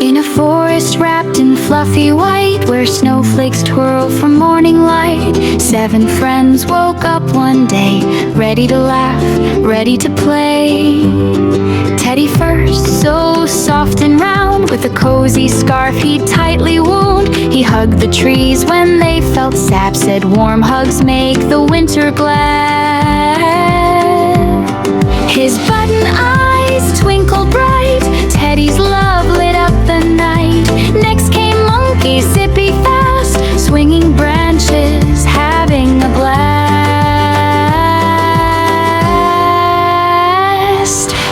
In a forest wrapped in fluffy white, where snowflakes twirl from morning light, 7 friends woke up one day, ready to laugh, ready to play. Teddy first, so soft and round, with a cozy scarf he'd tightly wound. He hugged the trees when they felt sap, said warm hugs make the winter glad. His button eyes twinkled bright, Teddy's love lit up the night. Next came Monkey, zippy fast, swinging branches, having a blast.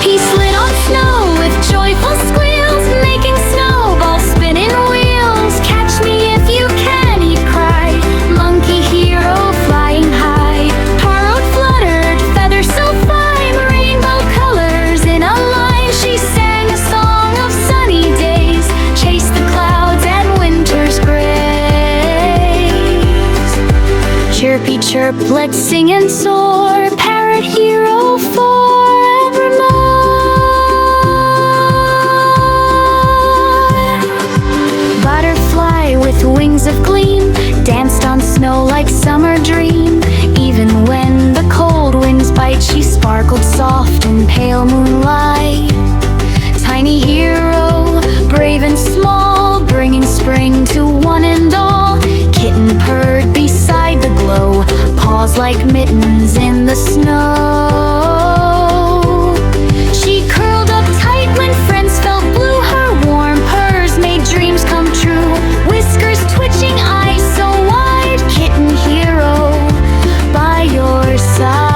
He slid on snow with joyful squeals, making snowballs spin in wheels. Catch me if you can, he cried, monkey hero flying high. Parrot fluttered, feathers so fine, rainbow colors in a line. She sang a song of sunny days, chased the clouds and winter's grays. Chirpy chirp, let's sing and soar, parrot hero forevermore. Butterfly with wings of gleam danced on snow like summer dream. Even when the cold winds bite, she sparkled soft in pale moonlight. Tiny hero, brave and small, bringing spring to one and all. Kitten purred beside the glow, paws like mittens in the snow. She curled up tight when friends felt blue, her warm purrs made dreams come true. Whiskers twitching, eyes so wide, kitten hero by your side.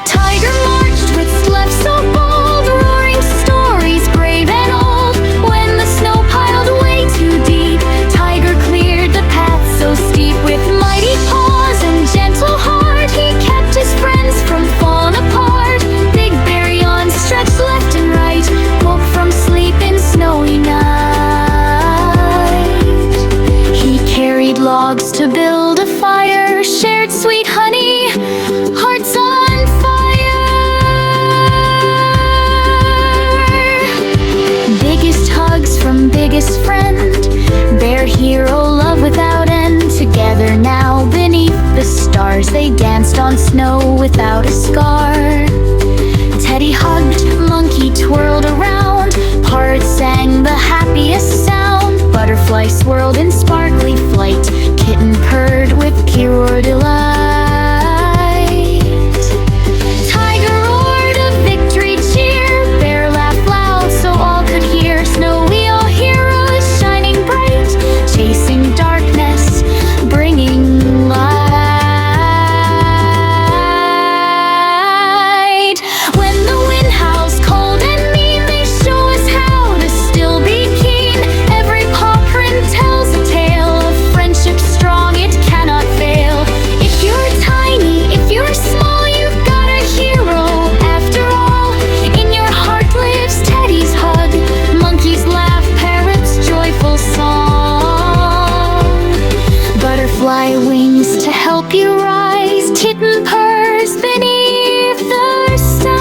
Tiger marched with left so bold, roaring stories brave and old. When the snow piled way too deep, Tiger cleared the path so steep. With mighty paws and gentle heart, he kept his friends from falling apart. Big bear yawns stretched left and right, woke from sleep in snowy night. He carried logs to build a fire, shared sweet honey, hearts on fire. Biggest hugs from biggest friend, bear hero love without end. Together now beneath the stars, they danced on snow without a scar. Teddy hugged, monkey twirled around, Parrot sang the happiest sound. Butterfly swirled in sparkly flight, kitten purred with pure delight. Tiger roared a victory cheer, bear laughed loud so all could hear. Snowy all heroes shining bright, chasing darkness, bringing light. When the wind howls cold and mean, they show us how to still be keen. Every paw print tells a tale of friendship strong, it cannot fail. If you're tiny, if you're small, you've got a hero after all. In your heart lives Teddy's hug, monkey's laugh, parrot's joyful song. Butterfly wings to help you rise, kitten purrs beneath the skies.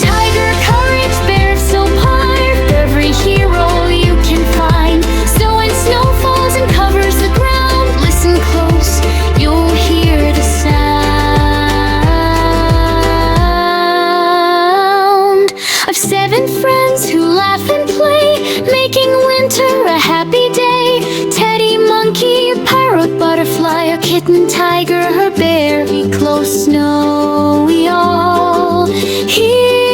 Tiger courage, bear so pied, every hero you can find. So when snow falls and covers the ground, listen close, you'll hear the sound of 7 friends who laugh and play, making winter a happy day. Teddy, monkey, parrot, butterfly, a kitten, tiger, her bear, close snow we all hear.